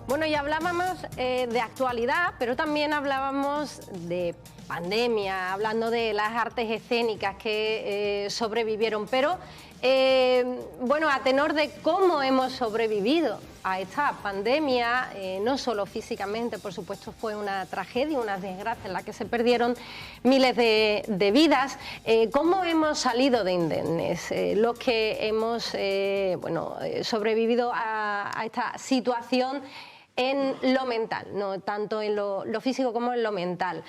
Bueno, ya hablábamos de actualidad, pero también hablábamos de pandemia, hablando de las artes escénicas que sobrevivieron, pero bueno, a tenor de cómo hemos sobrevivido a esta pandemia, no solo físicamente, por supuesto fue una tragedia, una desgracia en la que se perdieron miles de vidas. ¿Cómo hemos salido de indemnes? Los que hemos sobrevivido a esta situación en lo mental, no tanto en lo físico como en lo mental.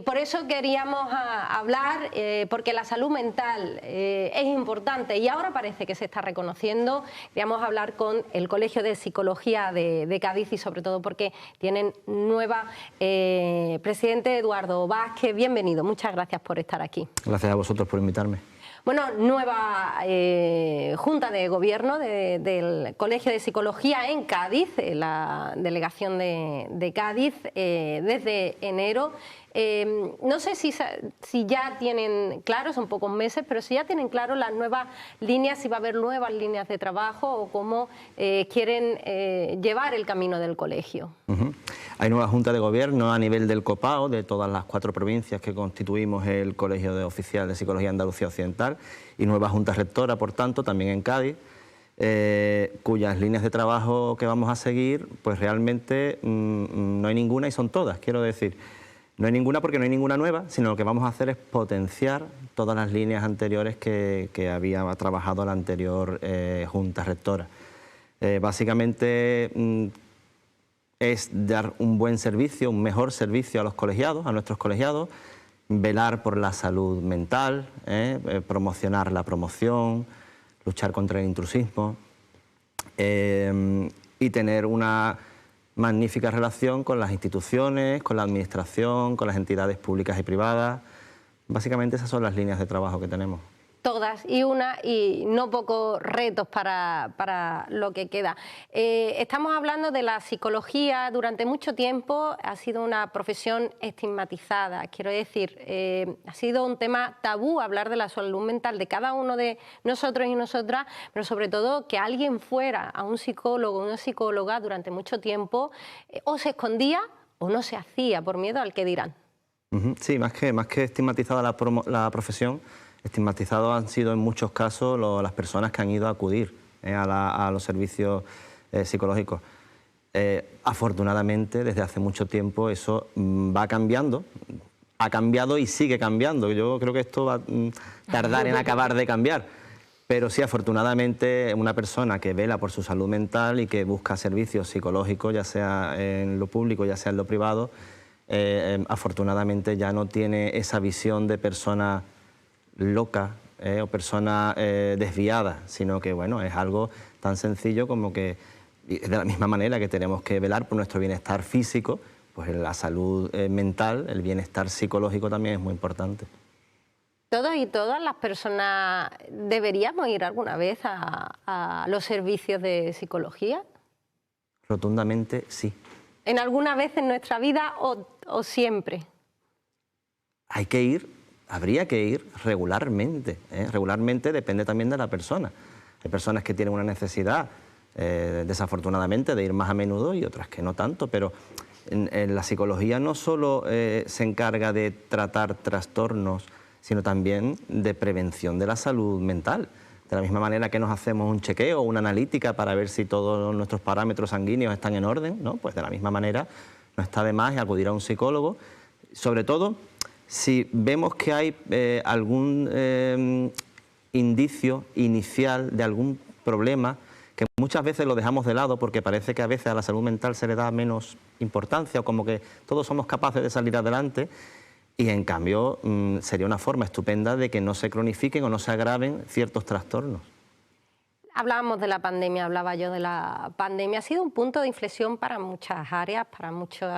Por eso queríamos hablar, porque la salud mental es importante y ahora parece que se está reconociendo. Queríamos hablar con el Colegio de Psicología de Cádiz y sobre todo porque tienen nueva presidente, Eduardo Vázquez. Bienvenido, muchas gracias por estar aquí. Gracias a vosotros por invitarme. Bueno, nueva Junta de Gobierno del Colegio de Psicología en Cádiz, la delegación de Cádiz, desde enero. No sé si ya tienen claro, son pocos meses, pero si ya tienen claro las nuevas líneas, si va a haber nuevas líneas de trabajo o cómo quieren llevar el camino del colegio. Hay nueva Junta de Gobierno a nivel del COPAO, de todas las 4 provincias que constituimos el Colegio Oficial de Psicología Andalucía Occidental, y nueva Junta Rectora, por tanto, también en Cádiz, cuyas líneas de trabajo que vamos a seguir, pues realmente no hay ninguna y son todas, quiero decir. No hay ninguna porque no hay ninguna nueva, sino lo que vamos a hacer es potenciar todas las líneas anteriores que había trabajado la anterior Junta Rectora. Básicamente es dar un buen servicio, un mejor servicio a los colegiados, a nuestros colegiados, velar por la salud mental, promocionar la promoción, luchar contra el intrusismo y tener una magnífica relación con las instituciones, con la administración, con las entidades públicas y privadas. Básicamente esas son las líneas de trabajo que tenemos. Todas y no pocos retos para lo que queda. Estamos hablando de la psicología. Durante mucho tiempo ha sido una profesión estigmatizada. Quiero decir, ha sido un tema tabú hablar de la salud mental de cada uno de nosotros y nosotras, pero sobre todo que alguien fuera a un psicólogo o una psicóloga durante mucho tiempo o se escondía o no se hacía por miedo al que dirán. Sí, más que estigmatizada la profesión, estigmatizados han sido en muchos casos las personas que han ido a acudir a los servicios psicológicos. Afortunadamente, desde hace mucho tiempo eso va cambiando, ha cambiado y sigue cambiando. Yo creo que esto va a tardar en acabar de cambiar. Pero sí, afortunadamente, una persona que vela por su salud mental y que busca servicios psicológicos, ya sea en lo público, ya sea en lo privado, afortunadamente ya no tiene esa visión de persona loca o persona desviada, sino que bueno, es algo tan sencillo como que de la misma manera que tenemos que velar por nuestro bienestar físico, pues la salud mental, el bienestar psicológico también es muy importante. ¿Todos y todas las personas deberíamos ir alguna vez a los servicios de psicología? Rotundamente sí. ¿En alguna vez en nuestra vida o siempre? Hay que ir. Habría que ir regularmente, regularmente depende también de la persona. Hay personas que tienen una necesidad, desafortunadamente, de ir más a menudo y otras que no tanto, pero en la psicología no solo se encarga de tratar trastornos, sino también de prevención de la salud mental. De la misma manera que nos hacemos un chequeo, una analítica para ver si todos nuestros parámetros sanguíneos están en orden, ¿no? Pues de la misma manera no está de más acudir a un psicólogo, sobre todo si vemos que hay algún indicio inicial de algún problema, que muchas veces lo dejamos de lado porque parece que a veces a la salud mental se le da menos importancia o como que todos somos capaces de salir adelante y en cambio sería una forma estupenda de que no se cronifiquen o no se agraven ciertos trastornos. Hablábamos de la pandemia, hablaba yo de la pandemia. Ha sido un punto de inflexión para muchas áreas, para muchos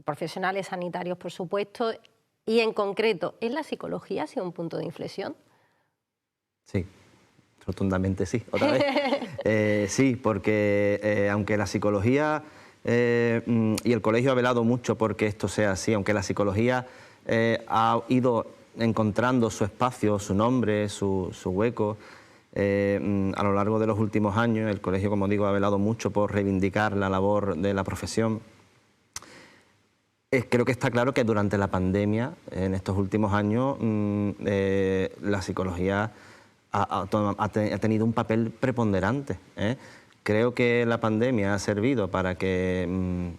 profesionales sanitarios, por supuesto. Y en concreto, ¿en la psicología ha sido un punto de inflexión? Sí, rotundamente sí, otra vez. Sí, porque aunque la psicología y el colegio ha velado mucho porque esto sea así, aunque la psicología ha ido encontrando su espacio, su nombre, su hueco, A lo largo de los últimos años, el colegio, como digo, ha velado mucho por reivindicar la labor de la profesión. Creo que está claro que durante la pandemia, en estos últimos años, la psicología ha tenido un papel preponderante. Creo que la pandemia ha servido para que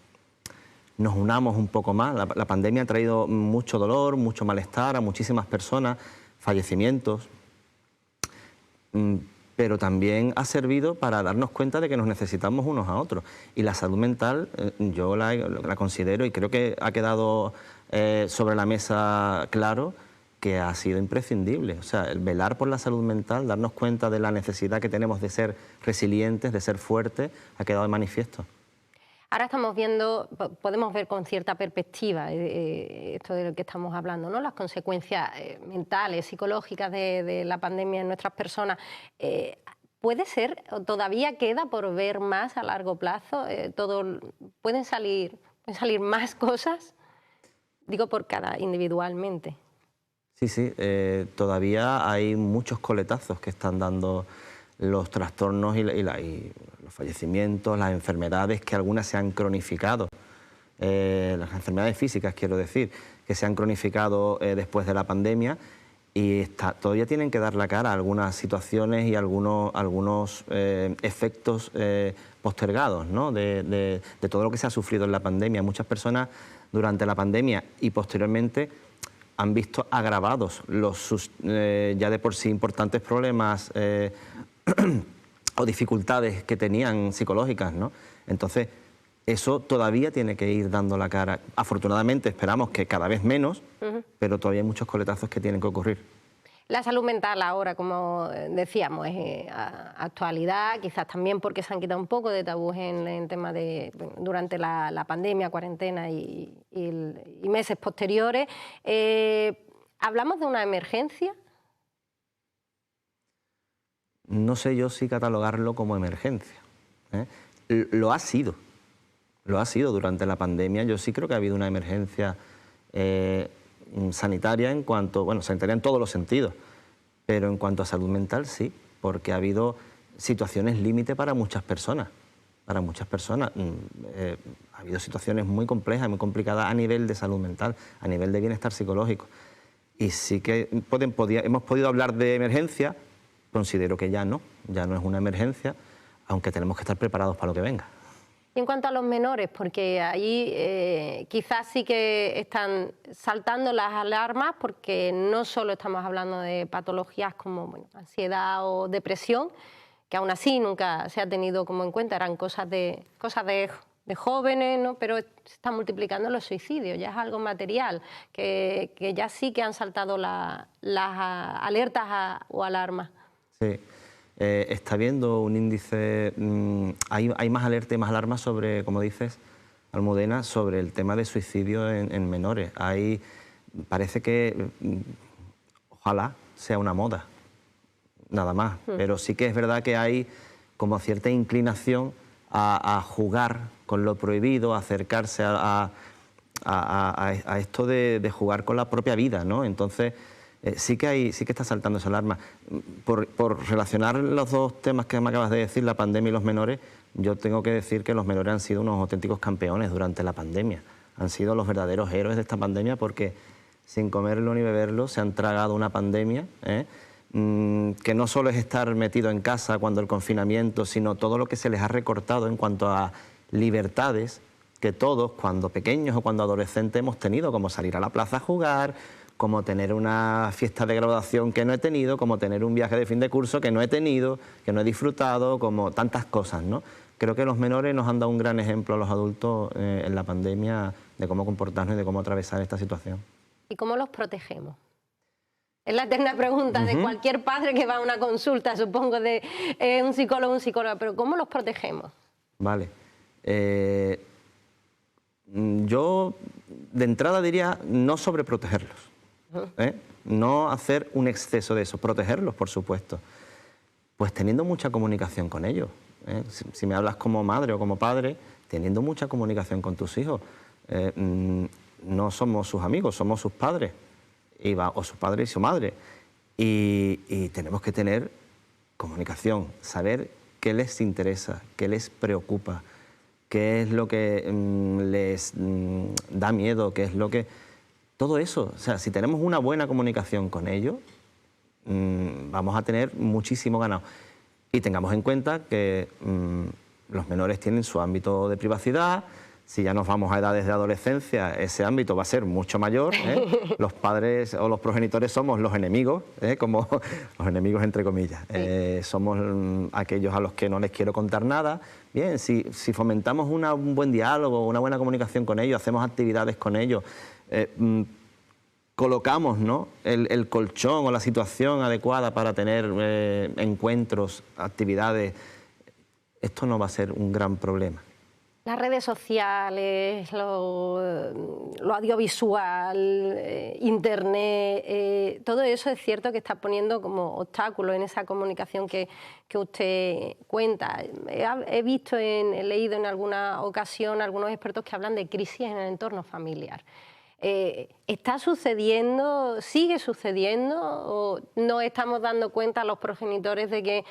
nos unamos un poco más. La pandemia ha traído mucho dolor, mucho malestar a muchísimas personas, fallecimientos, pero también ha servido para darnos cuenta de que nos necesitamos unos a otros. Y la salud mental yo la considero, y creo que ha quedado sobre la mesa claro, que ha sido imprescindible. O sea, el velar por la salud mental, darnos cuenta de la necesidad que tenemos de ser resilientes, de ser fuertes, ha quedado de manifiesto. Ahora estamos viendo, podemos ver con cierta perspectiva esto de lo que estamos hablando, ¿no? Las consecuencias mentales, psicológicas de la pandemia en nuestras personas. ¿Puede ser, o todavía queda por ver más a largo plazo? ¿Pueden salir más cosas? Digo, por cada individualmente. Sí, todavía hay muchos coletazos que están dando los trastornos y los fallecimientos, las enfermedades, que algunas se han cronificado, las enfermedades físicas, quiero decir, que se han cronificado después de la pandemia, y todavía tienen que dar la cara a algunas situaciones y algunos efectos postergados, ¿no? de todo lo que se ha sufrido en la pandemia. Muchas personas durante la pandemia y posteriormente han visto agravados ya de por sí importantes problemas o dificultades que tenían psicológicas, ¿no? Entonces, eso todavía tiene que ir dando la cara. Afortunadamente, esperamos que cada vez menos, pero todavía hay muchos coletazos que tienen que ocurrir. La salud mental ahora, como decíamos, es actualidad, quizás también porque se han quitado un poco de tabús en el tema durante la pandemia, cuarentena y meses posteriores. ¿Hablamos de una emergencia? No sé yo si catalogarlo como emergencia. Lo ha sido durante la pandemia. Yo sí creo que ha habido una emergencia sanitaria sanitaria en todos los sentidos, pero en cuanto a salud mental sí, porque ha habido situaciones límite para muchas personas. Ha habido situaciones muy complejas, muy complicadas a nivel de salud mental, a nivel de bienestar psicológico. Y sí que hemos podido hablar de emergencia. Considero que ya no es una emergencia, aunque tenemos que estar preparados para lo que venga. Y en cuanto a los menores, porque ahí quizás sí que están saltando las alarmas, porque no solo estamos hablando de patologías como ansiedad o depresión, que aún así nunca se ha tenido como en cuenta, eran cosas de jóvenes, ¿no? Pero se están multiplicando los suicidios, ya es algo material, que ya sí que han saltado las alertas o alarmas. Sí, está habiendo un índice, hay más alerta y más alarma sobre, como dices, Almudena, sobre el tema de suicidio en menores. Parece que ojalá sea una moda, nada más, pero sí que es verdad que hay como cierta inclinación a jugar con lo prohibido, a acercarse a esto de jugar con la propia vida, ¿no? Entonces, sí que está saltando esa alarma. Por relacionar los dos temas que me acabas de decir, la pandemia y los menores, yo tengo que decir que los menores han sido unos auténticos campeones durante la pandemia. Han sido los verdaderos héroes de esta pandemia porque sin comerlo ni beberlo se han tragado una pandemia, que no solo es estar metido en casa cuando el confinamiento, sino todo lo que se les ha recortado en cuanto a libertades que todos, cuando pequeños o cuando adolescentes, hemos tenido, como salir a la plaza a jugar, como tener una fiesta de graduación que no he tenido, como tener un viaje de fin de curso que no he tenido, que no he disfrutado, como tantas cosas, ¿no? Creo que los menores nos han dado un gran ejemplo a los adultos en la pandemia de cómo comportarnos y de cómo atravesar esta situación. ¿Y cómo los protegemos? Es la eterna pregunta de cualquier padre que va a una consulta, supongo, de un psicólogo o psicóloga, pero ¿cómo los protegemos? Vale. Yo, de entrada, diría no sobreprotegerlos. No hacer un exceso de eso, protegerlos, por supuesto. Pues teniendo mucha comunicación con ellos. Si me hablas como madre o como padre, teniendo mucha comunicación con tus hijos. No somos sus amigos, somos sus padres, o su padre y su madre. Y tenemos que tener comunicación, saber qué les interesa, qué les preocupa, qué es lo que les da miedo, qué es lo que... Todo eso, o sea, si tenemos una buena comunicación con ellos, vamos a tener muchísimo ganado. Y tengamos en cuenta que los menores tienen su ámbito de privacidad. Si ya nos vamos a edades de adolescencia, ese ámbito va a ser mucho mayor, ¿eh? Los padres o los progenitores somos los enemigos, como los enemigos entre comillas. Somos aquellos a los que no les quiero contar nada. Bien, si fomentamos un buen diálogo, una buena comunicación con ellos, hacemos actividades con ellos, colocamos, ¿no?, el colchón o la situación adecuada para tener encuentros, actividades, esto no va a ser un gran problema. Las redes sociales, lo audiovisual, internet, todo eso es cierto que está poniendo como obstáculo en esa comunicación que usted cuenta. He visto, he leído en alguna ocasión algunos expertos que hablan de crisis en el entorno familiar. ¿Está sucediendo, sigue sucediendo o no estamos dando cuenta a los progenitores de que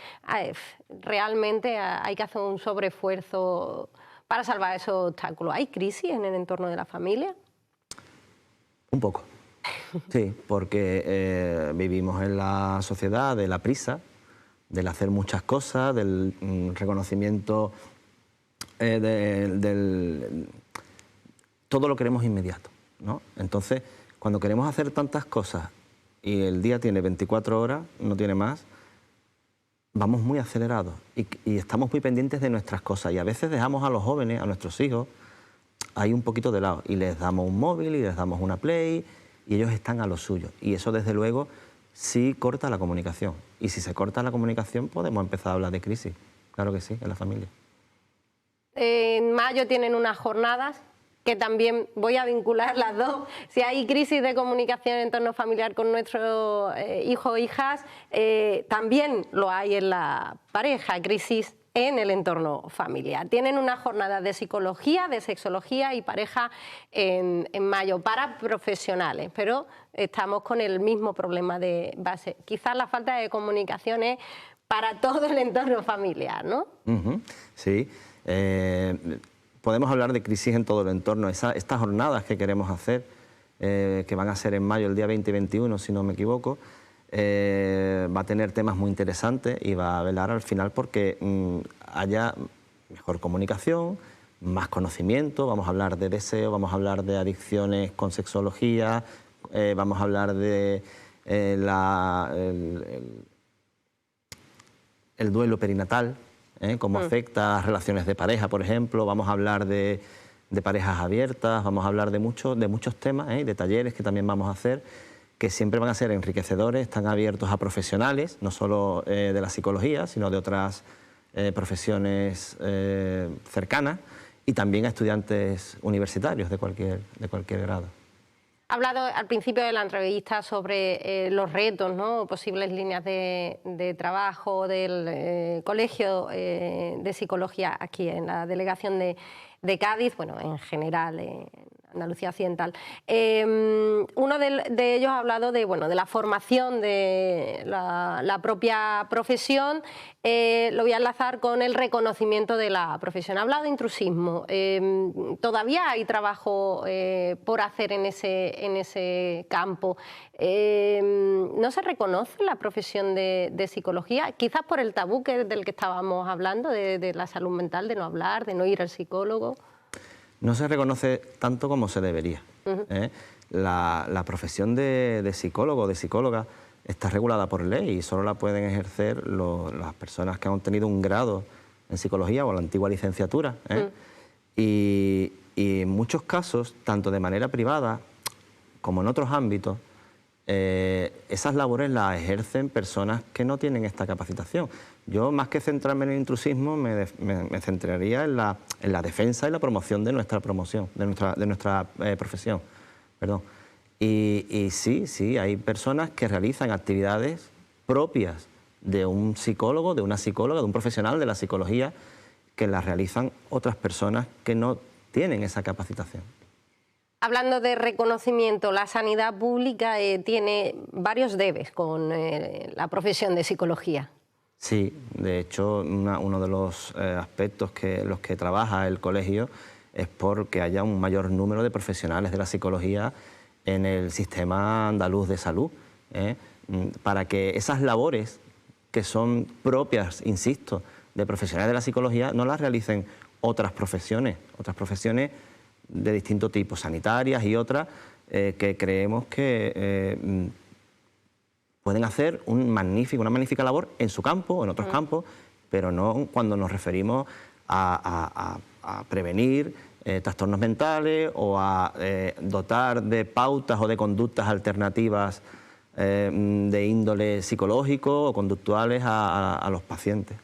realmente hay que hacer un sobreesfuerzo para salvar esos obstáculos? ¿Hay crisis en el entorno de la familia? Un poco, sí, porque vivimos en la sociedad de la prisa, del hacer muchas cosas, del reconocimiento, todo lo queremos inmediato, ¿no? Entonces, cuando queremos hacer tantas cosas y el día tiene 24 horas, no tiene más, vamos muy acelerados y estamos muy pendientes de nuestras cosas y a veces dejamos a los jóvenes, a nuestros hijos, ahí un poquito de lado y les damos un móvil y les damos una Play y ellos están a lo suyo y eso desde luego sí corta la comunicación y si se corta la comunicación podemos empezar a hablar de crisis, claro que sí, en la familia. En mayo tienen unas jornadas que también voy a vincular las dos. Si hay crisis de comunicación en entorno familiar con nuestros hijos o hijas, también lo hay en la pareja, crisis en el entorno familiar. Tienen una jornada de psicología, de sexología y pareja en mayo para profesionales, pero estamos con el mismo problema de base. Quizás la falta de comunicación es para todo el entorno familiar, ¿no? Sí. Podemos hablar de crisis en todo el entorno. Estas jornadas que queremos hacer, que van a ser en mayo, el día 20 y 21, si no me equivoco, va a tener temas muy interesantes y va a velar al final porque haya mejor comunicación, más conocimiento, vamos a hablar de deseo, vamos a hablar de adicciones con sexología, vamos a hablar de el duelo perinatal, cómo afecta a relaciones de pareja, por ejemplo, vamos a hablar de parejas abiertas, vamos a hablar de muchos temas, de talleres que también vamos a hacer, que siempre van a ser enriquecedores, están abiertos a profesionales, no solo de la psicología, sino de otras profesiones cercanas y también a estudiantes universitarios de cualquier grado. Ha hablado al principio de la entrevista sobre los retos, ¿no?, posibles líneas de trabajo del Colegio de Psicología aquí en la delegación de Cádiz, bueno, en general, en Andalucía Occidental. Uno de ellos ha hablado de la formación de la propia profesión. Lo voy a enlazar con el reconocimiento de la profesión. Ha hablado de intrusismo. Todavía hay trabajo por hacer en ese campo. ¿No se reconoce la profesión de psicología? Quizás por el tabú del que estábamos hablando, de la salud mental, de no hablar, de no ir al psicólogo. No se reconoce tanto como se debería. La profesión de psicólogo o de psicóloga está regulada por ley y solo la pueden ejercer las personas que han obtenido un grado en psicología o la antigua licenciatura. Y en muchos casos, tanto de manera privada como en otros ámbitos, esas labores las ejercen personas que no tienen esta capacitación. Yo, más que centrarme en el intrusismo, me centraría en la defensa y la promoción de nuestra profesión. Perdón. Y sí, hay personas que realizan actividades propias de un psicólogo, de una psicóloga, de un profesional de la psicología, que las realizan otras personas que no tienen esa capacitación. Hablando de reconocimiento, la sanidad pública tiene varios debes con la profesión de psicología. Sí, de hecho, uno de los aspectos los que trabaja el colegio es porque haya un mayor número de profesionales de la psicología en el sistema andaluz de salud, para que esas labores que son propias, insisto, de profesionales de la psicología, no las realicen otras profesiones de distinto tipo, sanitarias y otras, que creemos que pueden hacer una magnífica labor en su campo, en otros campos, pero no cuando nos referimos a prevenir trastornos mentales o a dotar de pautas o de conductas alternativas de índole psicológico o conductuales a los pacientes.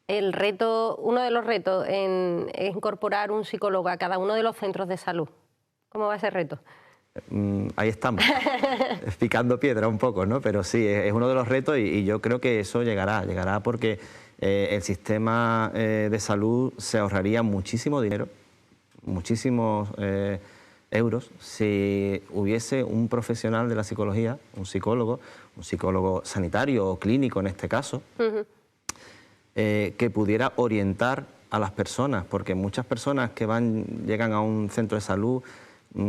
Uno de los retos es incorporar un psicólogo a cada uno de los centros de salud. ¿Cómo va ese reto? Ahí estamos, picando piedra un poco, ¿no? Pero sí, es uno de los retos y yo creo que eso llegará porque el sistema de salud se ahorraría muchísimo dinero, muchísimos euros, si hubiese un profesional de la psicología, un psicólogo sanitario o clínico en este caso, que pudiera orientar a las personas, porque muchas personas que llegan a un centro de salud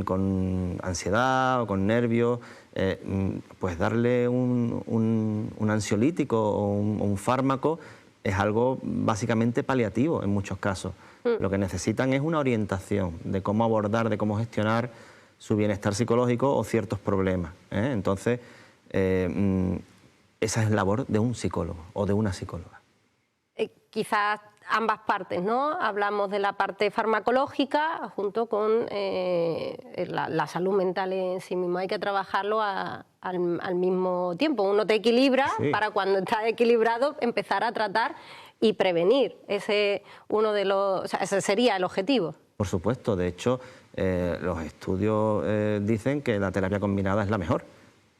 con ansiedad o con nervios, pues darle un ansiolítico o un fármaco es algo básicamente paliativo en muchos casos. Lo que necesitan es una orientación de cómo abordar, de cómo gestionar su bienestar psicológico o ciertos problemas, Entonces, esa es labor de un psicólogo o de una psicóloga. Quizás ambas partes, ¿no? Hablamos de la parte farmacológica junto con la salud mental en sí misma. Hay que trabajarlo al mismo tiempo. Uno te equilibra para cuando estás equilibrado empezar a tratar y prevenir. Ese sería el objetivo. Por supuesto. De hecho, los estudios dicen que la terapia combinada es la mejor,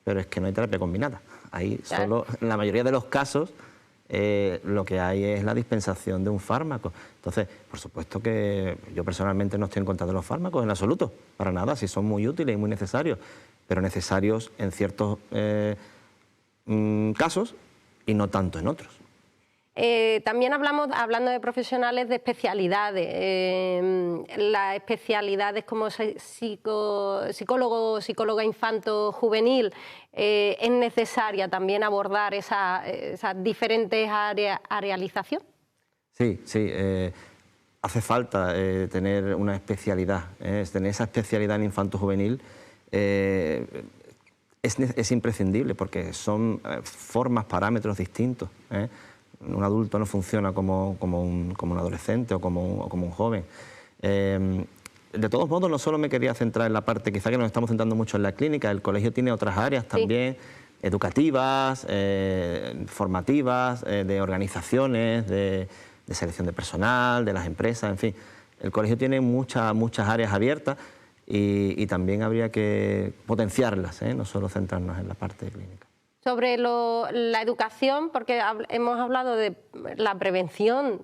pero es que no hay terapia combinada. Ahí solo, en la mayoría de los casos, lo que hay es la dispensación de un fármaco. Entonces, por supuesto que yo personalmente no estoy en contra de los fármacos en absoluto, para nada, si son muy útiles y muy necesarios, pero necesarios en ciertos casos y no tanto en otros. También hablando de profesionales, de especialidades. Las especialidades como psicólogo, psicóloga infanto-juvenil, ¿es necesaria también abordar esas diferentes arealización? Sí, hace falta tener una especialidad, tener esa especialidad en infanto-juvenil es imprescindible porque son formas, parámetros distintos. Un adulto no funciona como un adolescente o como un joven. De todos modos, no solo me quería centrar en la parte, quizá que nos estamos centrando mucho en la clínica, el colegio tiene otras áreas también, educativas, formativas, de organizaciones, de selección de personal, de las empresas, en fin. El colegio tiene muchas áreas abiertas y también habría que potenciarlas, no solo centrarnos en la parte clínica. Sobre la educación, porque hemos hablado de la prevención,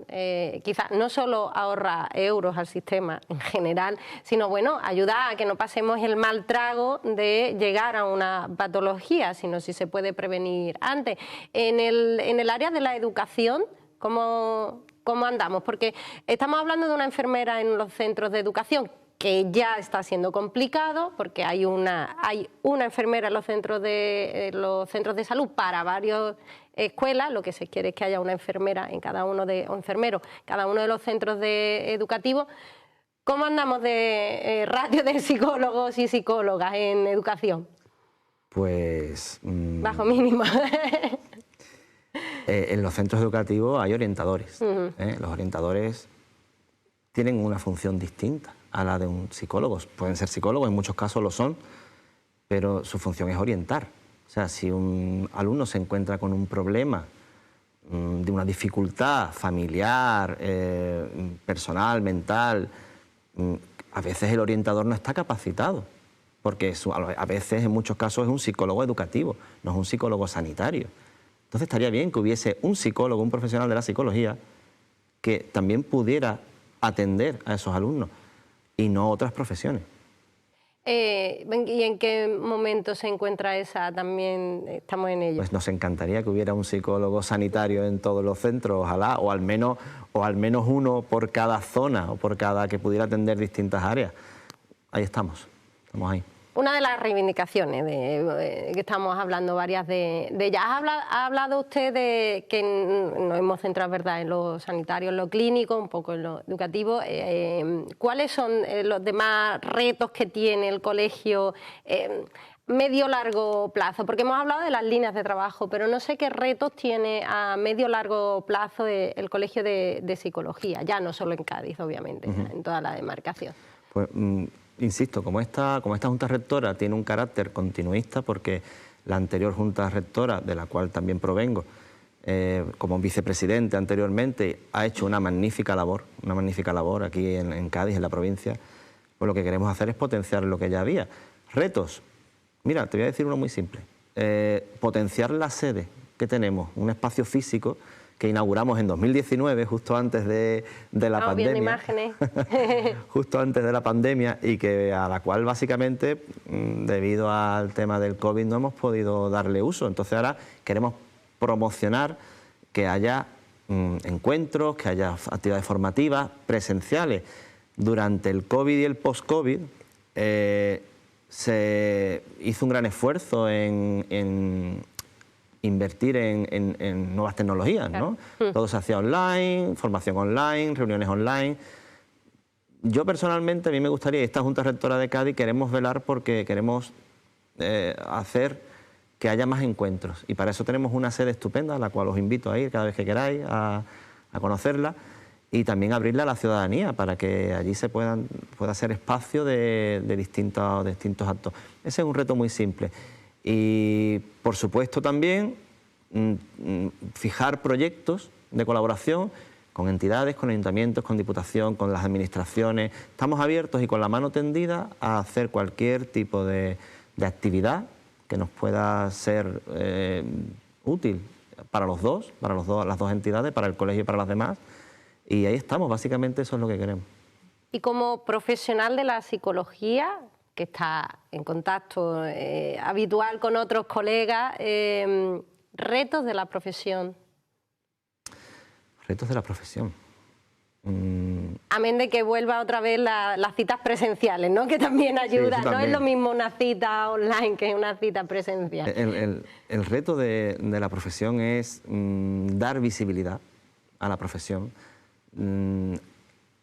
quizás no solo ahorra euros al sistema en general, sino bueno, ayuda a que no pasemos el mal trago de llegar a una patología, sino si se puede prevenir antes. En el área de la educación, ¿cómo andamos? Porque estamos hablando de una enfermera en los centros de educación, que ya está siendo complicado porque hay una enfermera en los centros de salud para varias escuelas. Lo que se quiere es que haya una enfermera en enfermero cada uno de los centros educativos. ¿Cómo andamos de ratio de psicólogos y psicólogas en educación? Pues bajo mínimo. En los centros educativos hay orientadores. Los orientadores tienen una función distinta a la de un psicólogo. Pueden ser psicólogos, en muchos casos lo son, pero su función es orientar. O sea, si un alumno se encuentra con un problema, de una dificultad familiar, personal, mental, a veces el orientador no está capacitado, porque a veces, en muchos casos, es un psicólogo educativo, no es un psicólogo sanitario. Entonces estaría bien que hubiese un psicólogo, un profesional de la psicología, que también pudiera atender a esos alumnos y no otras profesiones. ¿Y en qué momento se encuentra esa? También estamos en ello. Pues nos encantaría que hubiera un psicólogo sanitario en todos los centros, ojalá, o al menos uno por cada zona o por cada que pudiera atender distintas áreas. Ahí estamos ahí. Una de las reivindicaciones que estamos hablando varias de ellas. Ha hablado usted de que nos hemos centrado, ¿verdad?, en lo sanitario, en lo clínico, un poco en lo educativo. ¿Cuáles son los demás retos que tiene el colegio medio-largo plazo? Porque hemos hablado de las líneas de trabajo, pero no sé qué retos tiene a medio-largo plazo el Colegio de Psicología, ya no solo en Cádiz, obviamente, en toda la demarcación. Pues, insisto, como esta Junta Rectora tiene un carácter continuista, porque la anterior Junta Rectora, de la cual también provengo, como vicepresidente anteriormente, ha hecho una magnífica labor aquí en Cádiz, en la provincia, pues lo que queremos hacer es potenciar lo que ya había. Retos, mira, te voy a decir uno muy simple, potenciar la sede que tenemos, un espacio físico que inauguramos en 2019, justo antes de la pandemia. Viendo imágenes. Justo antes de la pandemia, y a la cual básicamente, debido al tema del COVID, no hemos podido darle uso. Entonces ahora queremos promocionar que haya encuentros, que haya actividades formativas presenciales. Durante el COVID y el post-COVID se hizo un gran esfuerzo en invertir en nuevas tecnologías, ¿no? Todo se hacía online, formación online, reuniones online. Yo personalmente, a mí me gustaría, y esta Junta Rectora de Cádiz, queremos velar porque queremos hacer que haya más encuentros, y para eso tenemos una sede estupenda a la cual os invito a ir cada vez que queráis a conocerla, y también abrirla a la ciudadanía para que allí pueda ser espacio de distintos actos. Ese es un reto muy simple. Y, por supuesto, también fijar proyectos de colaboración con entidades, con ayuntamientos, con diputación, con las administraciones. Estamos abiertos y con la mano tendida a hacer cualquier tipo de actividad que nos pueda ser útil para las dos entidades, para el colegio y para las demás. Y ahí estamos, básicamente eso es lo que queremos. Y como profesional de la psicología, que está en contacto habitual con otros colegas, retos de la profesión. Retos de la profesión. Amén de que vuelva otra vez las citas presenciales, ¿no?, que también ayuda. Sí, no es lo mismo una cita online que una cita presencial. El reto de la profesión es dar visibilidad a la profesión,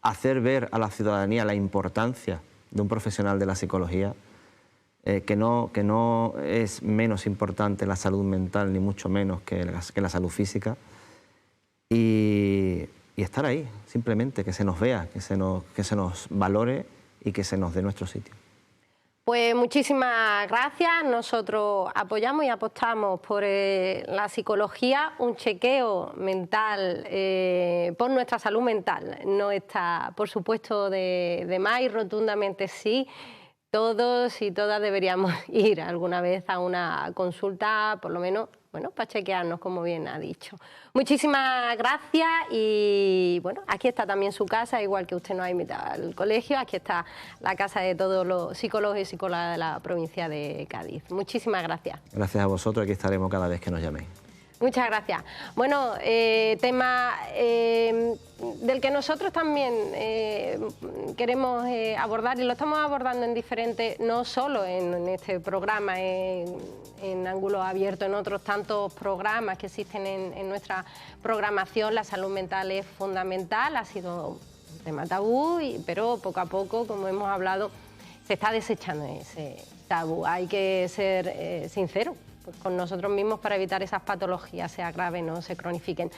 hacer ver a la ciudadanía la importancia de un profesional de la psicología, que no es menos importante la salud mental, ni mucho menos que la salud física, y estar ahí, simplemente, que se nos vea, que se nos valore y que se nos dé nuestro sitio. Pues muchísimas gracias. Nosotros apoyamos y apostamos por la psicología. Un chequeo mental por nuestra salud mental no está, por supuesto, de más, y rotundamente sí. Todos y todas deberíamos ir alguna vez a una consulta, por lo menos, bueno, para chequearnos, como bien ha dicho. Muchísimas gracias, y bueno, aquí está también su casa, igual que usted nos ha invitado al colegio, aquí está la casa de todos los psicólogos y psicólogas de la provincia de Cádiz. Muchísimas gracias. Gracias a vosotros, aquí estaremos cada vez que nos llaméis. Muchas gracias. Bueno, tema del que nosotros también queremos abordar, y lo estamos abordando en diferentes, no solo en este programa, en Ángulo Abierto, en otros tantos programas que existen en nuestra programación. La salud mental es fundamental, ha sido un tema tabú, pero poco a poco, como hemos hablado, se está desechando ese tabú. Hay que ser sinceros con nosotros mismos para evitar esas patologías se agraven o se cronifiquen.